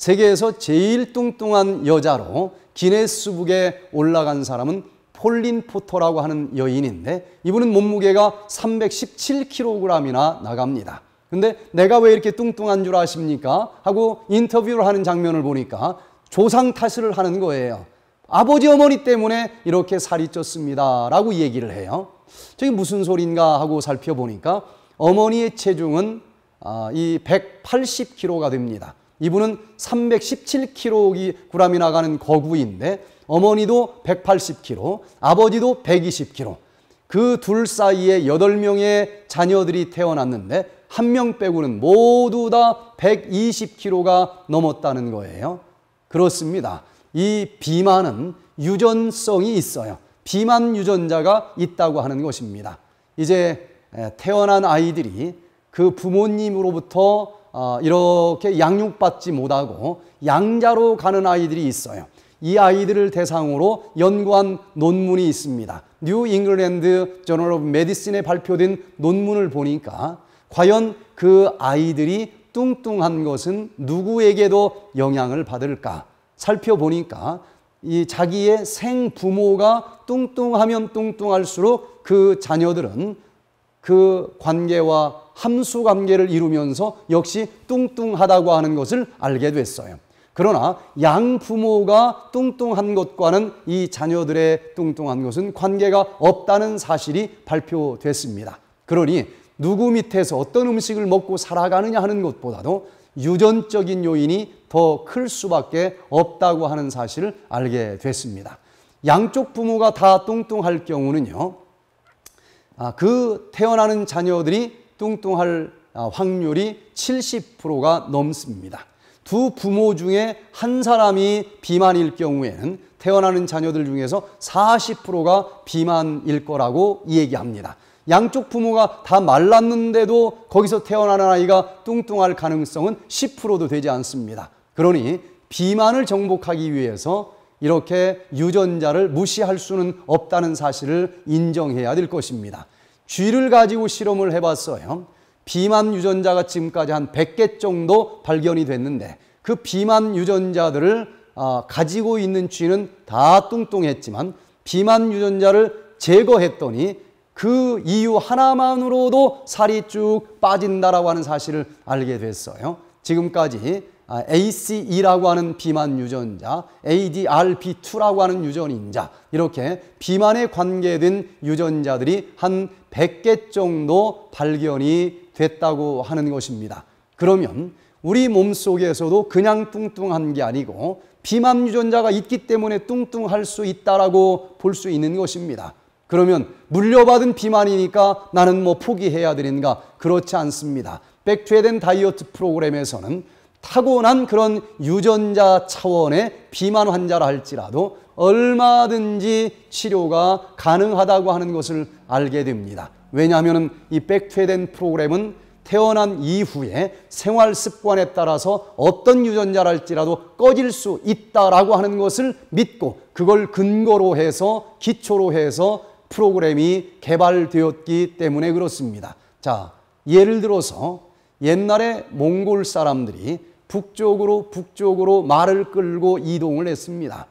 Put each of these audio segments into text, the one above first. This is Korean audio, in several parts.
세계에서 제일 뚱뚱한 여자로 기네스북에 올라간 사람은 폴린 포터라고 하는 여인인데, 이분은 몸무게가 317kg이나 나갑니다. 근데 내가 왜 이렇게 뚱뚱한 줄 아십니까? 하고 인터뷰를 하는 장면을 보니까 조상 탓을 하는 거예요. 아버지 어머니 때문에 이렇게 살이 쪘습니다 라고 얘기를 해요. 저게 무슨 소린가 하고 살펴보니까 어머니의 체중은 이 180kg가 됩니다. 이분은 317kg이 나가는 거구인데 어머니도 180kg, 아버지도 120kg. 그 둘 사이에 8명의 자녀들이 태어났는데 한 명 빼고는 모두 다 120kg가 넘었다는 거예요. 그렇습니다. 이 비만은 유전성이 있어요. 비만 유전자가 있다고 하는 것입니다. 이제 태어난 아이들이 그 부모님으로부터 이렇게 양육받지 못하고 양자로 가는 아이들이 있어요. 이 아이들을 대상으로 연구한 논문이 있습니다. 뉴 잉글랜드 저널 오브 메디신에 발표된 논문을 보니까 과연 그 아이들이 뚱뚱한 것은 누구에게도 영향을 받을까 살펴보니까 이 자기의 생부모가 뚱뚱하면 뚱뚱할수록 그 자녀들은 그 관계와 함수 관계를 이루면서 역시 뚱뚱하다고 하는 것을 알게 됐어요. 그러나 양부모가 뚱뚱한 것과는 이 자녀들의 뚱뚱한 것은 관계가 없다는 사실이 발표됐습니다. 그러니 누구 밑에서 어떤 음식을 먹고 살아가느냐 하는 것보다도 유전적인 요인이 더 클 수밖에 없다고 하는 사실을 알게 됐습니다. 양쪽 부모가 다 뚱뚱할 경우는요, 그 태어나는 자녀들이 뚱뚱할 확률이 70%가 넘습니다. 두 부모 중에 한 사람이 비만일 경우에는 태어나는 자녀들 중에서 40%가 비만일 거라고 얘기합니다. 양쪽 부모가 다 말랐는데도 거기서 태어나는 아이가 뚱뚱할 가능성은 10%도 되지 않습니다. 그러니 비만을 정복하기 위해서 이렇게 유전자를 무시할 수는 없다는 사실을 인정해야 될 것입니다. 쥐를 가지고 실험을 해봤어요. 비만 유전자가 지금까지 한 100개 정도 발견이 됐는데 그 비만 유전자들을 가지고 있는 쥐는 다 뚱뚱했지만 비만 유전자를 제거했더니 그 이유 하나만으로도 살이 쭉 빠진다라고 하는 사실을 알게 됐어요. 지금까지 ACE라고 하는 비만 유전자, ADRP2라고 하는 유전자, 이렇게 비만에 관계된 유전자들이 한 100개 정도 발견이 됐다고 하는 것입니다. 그러면 우리 몸속에서도 그냥 뚱뚱한 게 아니고 비만 유전자가 있기 때문에 뚱뚱할 수 있다라고 볼 수 있는 것입니다. 그러면 물려받은 비만이니까 나는 뭐 포기해야 되는가? 그렇지 않습니다. 백투에덴 다이어트 프로그램에서는 타고난 그런 유전자 차원의 비만 환자라 할지라도 얼마든지 치료가 가능하다고 하는 것을 알게 됩니다. 왜냐하면 이 백투에덴 프로그램은 태어난 이후에 생활 습관에 따라서 어떤 유전자랄지라도 꺼질 수 있다라고 하는 것을 믿고 그걸 근거로 해서 기초로 해서 프로그램이 개발되었기 때문에 그렇습니다. 자, 예를 들어서 옛날에 몽골 사람들이 북쪽으로 말을 끌고 이동을 했습니다.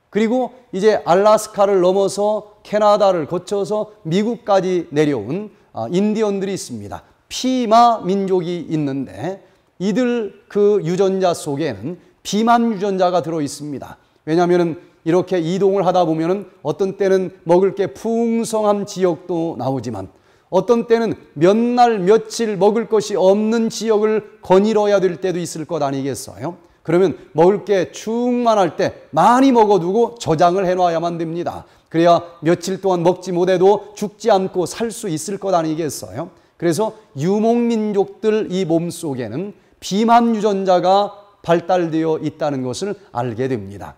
그리고 이제 알래스카를 넘어서 캐나다를 거쳐서 미국까지 내려온 인디언들이 있습니다. 피마 민족이 있는데 이들 그 유전자 속에는 비만 유전자가 들어 있습니다. 왜냐하면 이렇게 이동을 하다 보면 어떤 때는 먹을 게 풍성한 지역도 나오지만 어떤 때는 몇 날 며칠 먹을 것이 없는 지역을 거닐어야 될 때도 있을 것 아니겠어요? 그러면 먹을 게 충만할 때 많이 먹어두고 저장을 해놔야만 됩니다. 그래야 며칠 동안 먹지 못해도 죽지 않고 살 수 있을 것 아니겠어요? 그래서 유목민족들 이 몸속에는 비만 유전자가 발달되어 있다는 것을 알게 됩니다.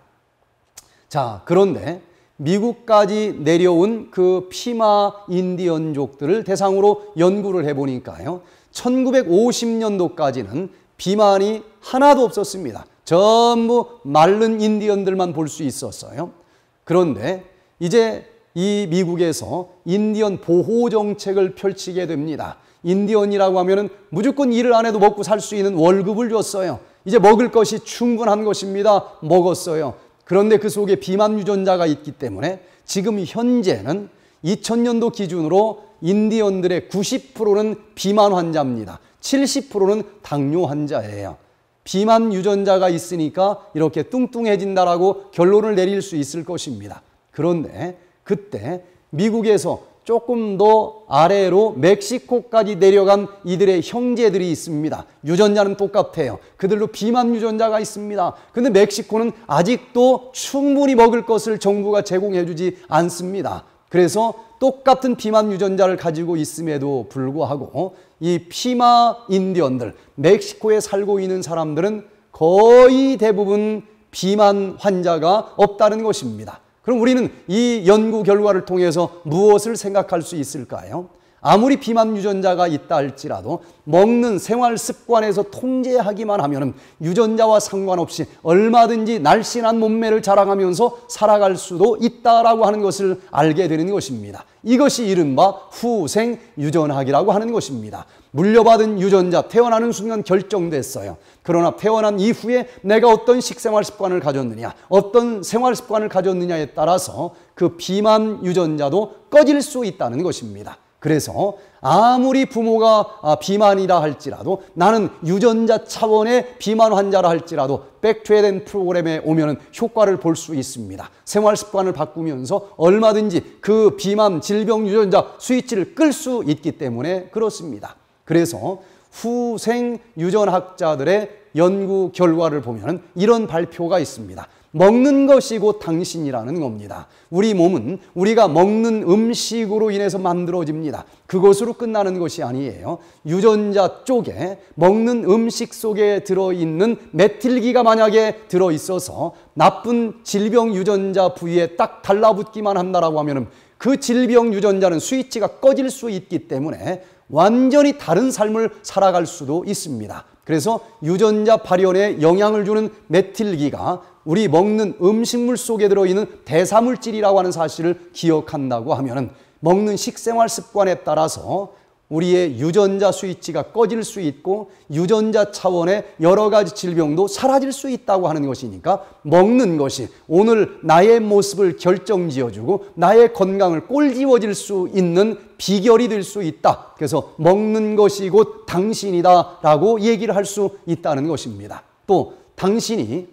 자, 그런데 미국까지 내려온 그 피마 인디언족들을 대상으로 연구를 해보니까요, 1950년도까지는 비만이 하나도 없었습니다. 전부 마른 인디언들만 볼 수 있었어요. 그런데 이제 이 미국에서 인디언 보호 정책을 펼치게 됩니다. 인디언이라고 하면은 무조건 일을 안 해도 먹고 살 수 있는 월급을 줬어요. 이제 먹을 것이 충분한 것입니다. 먹었어요. 그런데 그 속에 비만 유전자가 있기 때문에 지금 현재는 2000년도 기준으로 인디언들의 90%는 비만 환자입니다. 70%는 당뇨 환자예요. 비만 유전자가 있으니까 이렇게 뚱뚱해진다라고 결론을 내릴 수 있을 것입니다. 그런데 그때 미국에서 조금 더 아래로 멕시코까지 내려간 이들의 형제들이 있습니다. 유전자는 똑같아요. 그들도 비만 유전자가 있습니다. 근데 멕시코는 아직도 충분히 먹을 것을 정부가 제공해 주지 않습니다. 그래서 똑같은 비만 유전자를 가지고 있음에도 불구하고 이 피마 인디언들, 멕시코에 살고 있는 사람들은 거의 대부분 비만 환자가 없다는 것입니다. 그럼 우리는 이 연구 결과를 통해서 무엇을 생각할 수 있을까요? 아무리 비만 유전자가 있다 할지라도 먹는 생활 습관에서 통제하기만 하면 유전자와 상관없이 얼마든지 날씬한 몸매를 자랑하면서 살아갈 수도 있다라고 하는 것을 알게 되는 것입니다. 이것이 이른바 후생 유전학이라고 하는 것입니다. 물려받은 유전자 태어나는 순간 결정됐어요. 그러나 태어난 이후에 내가 어떤 식생활 습관을 가졌느냐, 어떤 생활 습관을 가졌느냐에 따라서 그 비만 유전자도 꺼질 수 있다는 것입니다. 그래서 아무리 부모가 비만이라 할지라도 나는 유전자 차원의 비만 환자라 할지라도 백투에덴 프로그램에 오면 효과를 볼 수 있습니다. 생활 습관을 바꾸면서 얼마든지 그 비만 질병 유전자 스위치를 끌 수 있기 때문에 그렇습니다. 그래서 후생 유전학자들의 연구 결과를 보면 이런 발표가 있습니다. 먹는 것이 곧 당신이라는 겁니다. 우리 몸은 우리가 먹는 음식으로 인해서 만들어집니다. 그것으로 끝나는 것이 아니에요. 유전자 쪽에 먹는 음식 속에 들어있는 메틸기가 만약에 들어있어서 나쁜 질병 유전자 부위에 딱 달라붙기만 한다라고 하면 그 질병 유전자는 스위치가 꺼질 수 있기 때문에 완전히 다른 삶을 살아갈 수도 있습니다. 그래서 유전자 발현에 영향을 주는 메틸기가 우리 먹는 음식물 속에 들어있는 대사물질이라고 하는 사실을 기억한다고 하면 먹는 식생활 습관에 따라서 우리의 유전자 스위치가 꺼질 수 있고 유전자 차원의 여러 가지 질병도 사라질 수 있다고 하는 것이니까 먹는 것이 오늘 나의 모습을 결정지어주고 나의 건강을 꼴지워질 수 있는 비결이 될 수 있다. 그래서 먹는 것이 곧 당신이다 라고 얘기를 할 수 있다는 것입니다. 또 당신이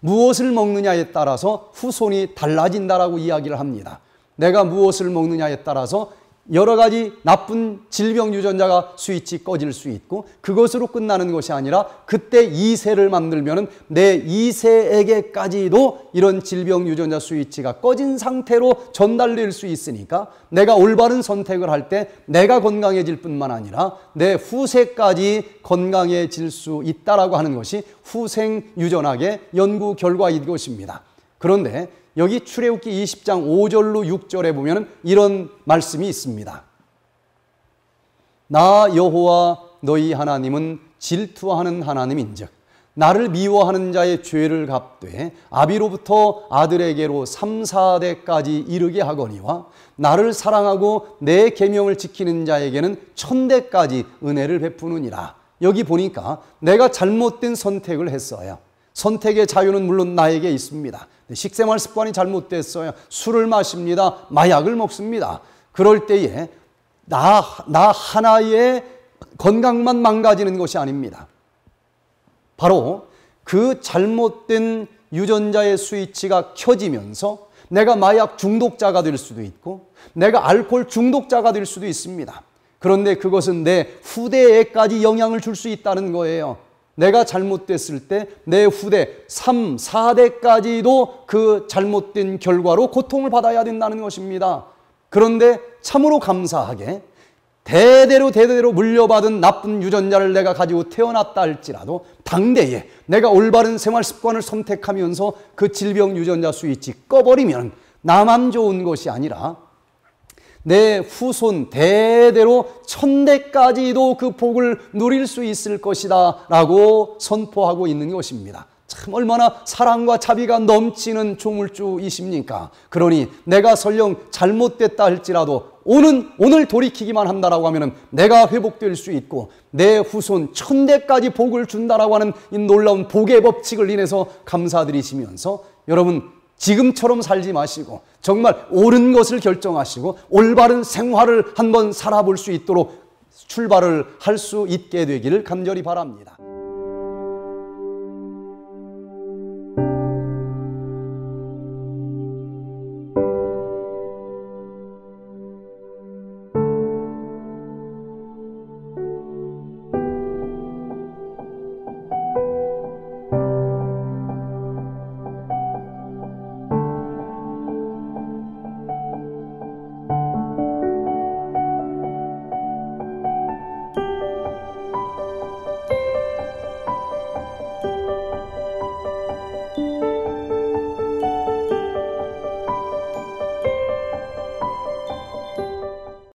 무엇을 먹느냐에 따라서 후손이 달라진다라고 이야기를 합니다. 내가 무엇을 먹느냐에 따라서 여러 가지 나쁜 질병 유전자가 스위치 꺼질 수 있고 그것으로 끝나는 것이 아니라 그때 2세를 만들면 내 2세에게까지도 이런 질병 유전자 스위치가 꺼진 상태로 전달될 수 있으니까 내가 올바른 선택을 할 때 내가 건강해질 뿐만 아니라 내 후세까지 건강해질 수 있다라고 하는 것이 후생 유전학의 연구 결과인 것입니다. 그런데 여기 출애굽기 20장 5절로 6절에 보면 이런 말씀이 있습니다. 나 여호와 너희 하나님은 질투하는 하나님인즉 나를 미워하는 자의 죄를 갚되 아비로부터 아들에게로 3, 4대까지 이르게 하거니와 나를 사랑하고 내 계명을 지키는 자에게는 1000대까지 은혜를 베푸느니라. 여기 보니까 내가 잘못된 선택을 했어요. 선택의 자유는 물론 나에게 있습니다. 식생활 습관이 잘못됐어요. 술을 마십니다. 마약을 먹습니다. 그럴 때에 나 하나의 건강만 망가지는 것이 아닙니다. 바로 그 잘못된 유전자의 스위치가 켜지면서 내가 마약 중독자가 될 수도 있고 내가 알코올 중독자가 될 수도 있습니다. 그런데 그것은 내 후대에까지 영향을 줄 수 있다는 거예요. 내가 잘못됐을 때 내 후대 3, 4대까지도 그 잘못된 결과로 고통을 받아야 된다는 것입니다. 그런데 참으로 감사하게 대대로 물려받은 나쁜 유전자를 내가 가지고 태어났다 할지라도 당대에 내가 올바른 생활 습관을 선택하면서 그 질병 유전자 스위치 꺼버리면 나만 좋은 것이 아니라 내 후손 대대로 1000대까지도 그 복을 누릴 수 있을 것이다 라고 선포하고 있는 것입니다. 참 얼마나 사랑과 자비가 넘치는 조물주이십니까? 그러니 내가 설령 잘못됐다 할지라도 오늘 돌이키기만 한다라고 하면은 내가 회복될 수 있고 내 후손 1000대까지 복을 준다라고 하는 이 놀라운 복의 법칙을 인해서 감사드리시면서 여러분 지금처럼 살지 마시고 정말 옳은 것을 결정하시고 올바른 생활을 한번 살아볼 수 있도록 출발을 할 수 있게 되기를 간절히 바랍니다.